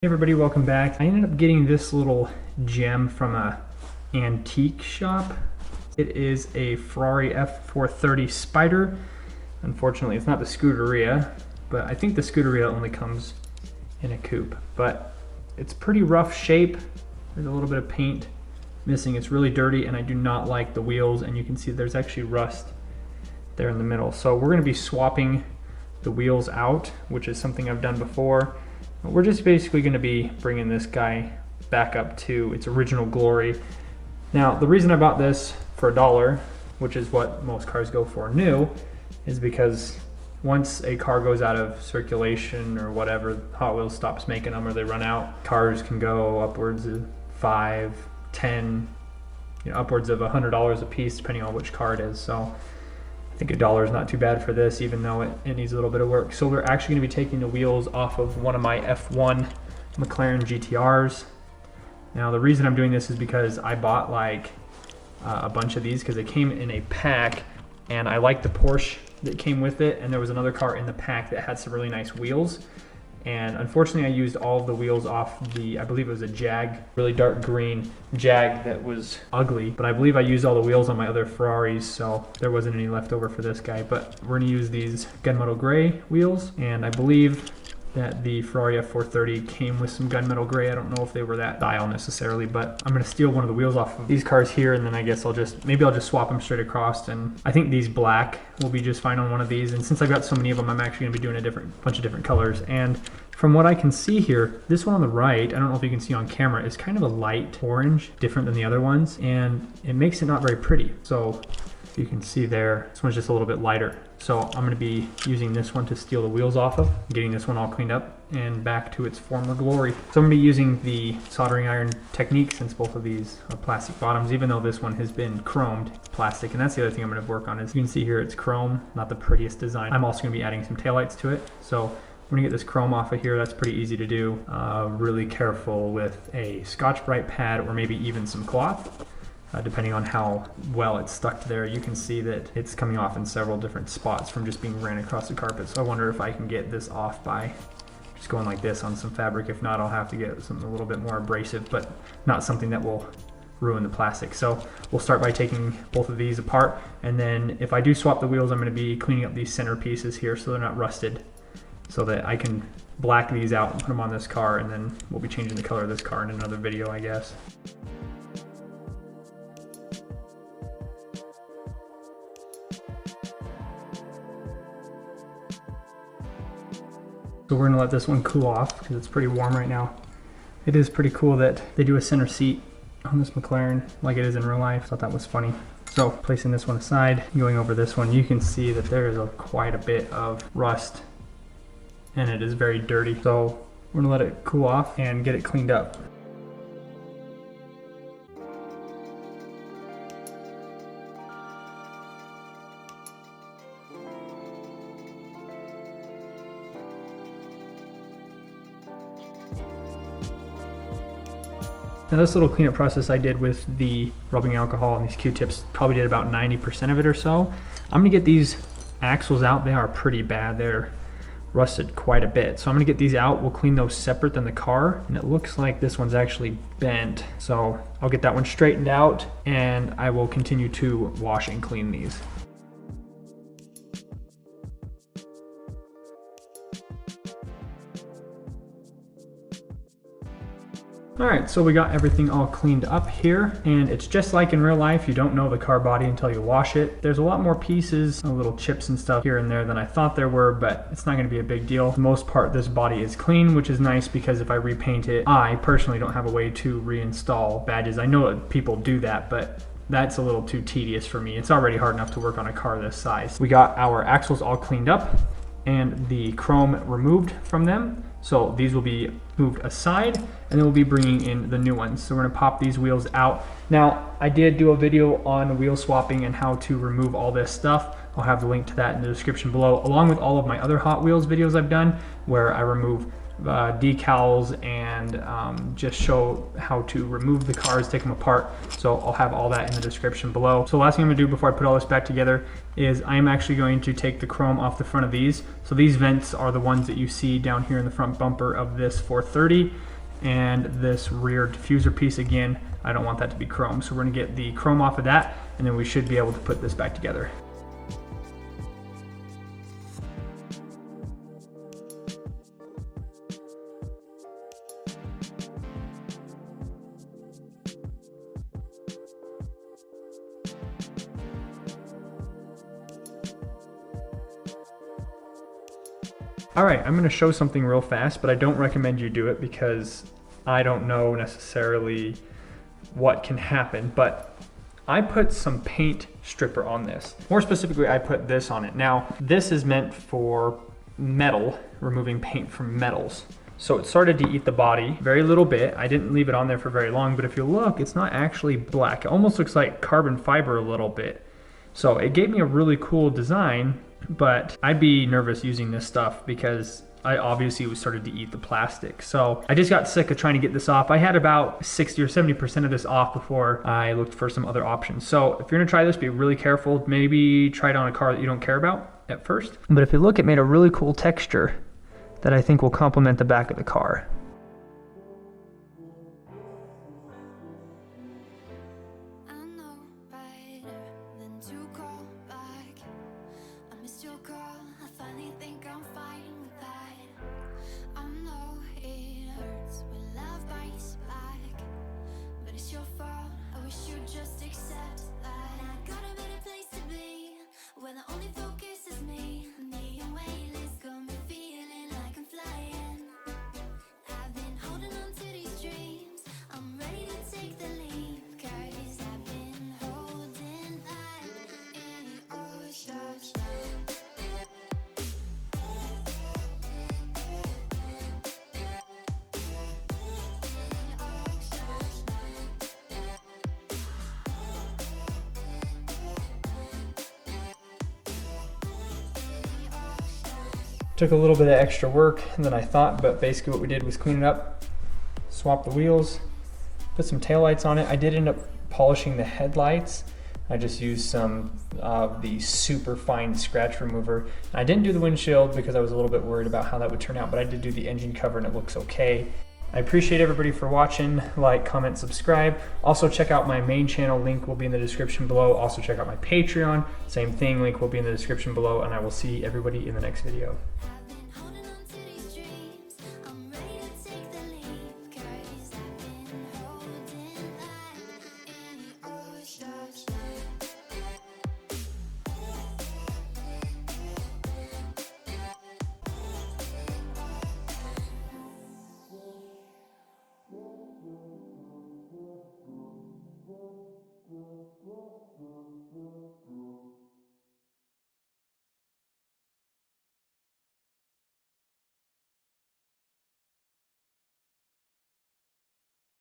Hey everybody, welcome back. I ended up getting this little gem from a antique shop. It is a Ferrari F430 Spyder. Unfortunately, it's not the Scuderia, but I think the Scuderia only comes in a coupe. But it's pretty rough shape. There's a little bit of paint missing. It's really dirty, and I do not like the wheels, and you can see there's actually rust there in the middle. So we're gonna be swapping the wheels out, which is something I've done before. We're just basically going to be bringing this guy back up to its original glory. Now, the reason I bought this for $1, which is what most cars go for new, is because once a car goes out of circulation or whatever, Hot Wheels stops making them or they run out, cars can go upwards of $5, $10, upwards of $100 a piece depending on which car it is. So I think $1 is not too bad for this, even though it needs a little bit of work. So we're actually going to be taking the wheels off of one of my F1 McLaren GTRs. Now the reason I'm doing this is because I bought like a bunch of these because they came in a pack, and I liked the Porsche that came with it, and there was another car in the pack that had some really nice wheels. And unfortunately I used all of the wheels off the, I believe it was a Jag, really dark green Jag that was ugly, but I believe I used all the wheels on my other Ferraris, so there wasn't any left over for this guy. But we're gonna use these gunmetal gray wheels, and I believe that the Ferrari F430 came with some gunmetal gray. I don't know if they were that style necessarily, but I'm gonna steal one of the wheels off of these cars here, and then I guess maybe I'll just swap them straight across. And I think these black will be just fine on one of these. And since I've got so many of them, I'm actually gonna be doing a bunch of different colors. And from what I can see here, this one on the right, I don't know if you can see on camera, is kind of a light orange, different than the other ones, and it makes it not very pretty. So you can see there, this one's just a little bit lighter. So I'm gonna be using this one to steal the wheels off of, getting this one all cleaned up and back to its former glory. So I'm gonna be using the soldering iron technique, since both of these are plastic bottoms, even though this one has been chromed plastic. And that's the other thing I'm gonna work on, is you can see here it's chrome, not the prettiest design. I'm also gonna be adding some taillights to it. So I'm gonna get this chrome off of here. That's pretty easy to do. Really careful with a Scotch-Brite pad or maybe even some cloth. Depending on how well it's stuck to there. You can see that it's coming off in several different spots from just being ran across the carpet. So I wonder if I can get this off by just going like this on some fabric. If not, I'll have to get something a little bit more abrasive, but not something that will ruin the plastic. So we'll start by taking both of these apart, and then if I do swap the wheels, I'm going to be cleaning up these center pieces here so they're not rusted, so that I can black these out and put them on this car, and then we'll be changing the color of this car in another video, I guess. So we're gonna let this one cool off because it's pretty warm right now. It is pretty cool that they do a center seat on this McLaren like it is in real life. Thought that was funny. So placing this one aside, going over this one, you can see that there is quite a bit of rust, and it is very dirty. So we're gonna let it cool off and get it cleaned up. Now this little cleanup process I did with the rubbing alcohol and these Q-tips probably did about 90% of it or so. I'm gonna get these axles out. They are pretty bad. They're rusted quite a bit. So I'm gonna get these out. We'll clean those separate than the car. And it looks like this one's actually bent. So I'll get that one straightened out, and I will continue to wash and clean these. Alright, so we got everything all cleaned up here, and it's just like in real life. You don't know the car body until you wash it. There's a lot more pieces, little chips and stuff here and there than I thought there were, but it's not going to be a big deal. For the most part, this body is clean, which is nice because if I repaint it, I personally don't have a way to reinstall badges. I know that people do that, but that's a little too tedious for me. It's already hard enough to work on a car this size. We got our axles all cleaned up and the chrome removed from them. So these will be moved aside, and then we'll be bringing in the new ones. So we're gonna pop these wheels out. Now, I did do a video on wheel swapping and how to remove all this stuff. I'll have the link to that in the description below, along with all of my other Hot Wheels videos I've done, where I remove decals and just show how to remove the cars, take them apart. So I'll have all that in the description below. So the last thing I'm gonna do before I put all this back together is I'm actually going to take the chrome off the front of these. So these vents are the ones that you see down here in the front bumper of this 430. and this rear diffuser piece, again, I don't want that to be chrome. So we're gonna get the chrome off of that, and then we should be able to put this back together. All right, I'm gonna show something real fast, but I don't recommend you do it because I don't know necessarily what can happen, but I put some paint stripper on this. More specifically, I put this on it. Now, this is meant for metal, removing paint from metals. So it started to eat the body, very little bit. I didn't leave it on there for very long, but if you look, it's not actually black. It almost looks like carbon fiber a little bit. So it gave me a really cool design, but I'd be nervous using this stuff because I obviously started to eat the plastic. So I just got sick of trying to get this off. I had about 60 or 70% of this off before I looked for some other options. So if you're gonna try this, be really careful. Maybe try it on a car that you don't care about at first. But if you look, it made a really cool texture that I think will complement the back of the car. Took a little bit of extra work than I thought, but basically what we did was clean it up, swap the wheels, put some taillights on it. I did end up polishing the headlights. I just used some of the super fine scratch remover. I didn't do the windshield because I was a little bit worried about how that would turn out, but I did do the engine cover and it looks okay. I appreciate everybody for watching. Like, comment, subscribe. Also check out my main channel, link will be in the description below. Also check out my Patreon, same thing, link will be in the description below, and I will see everybody in the next video.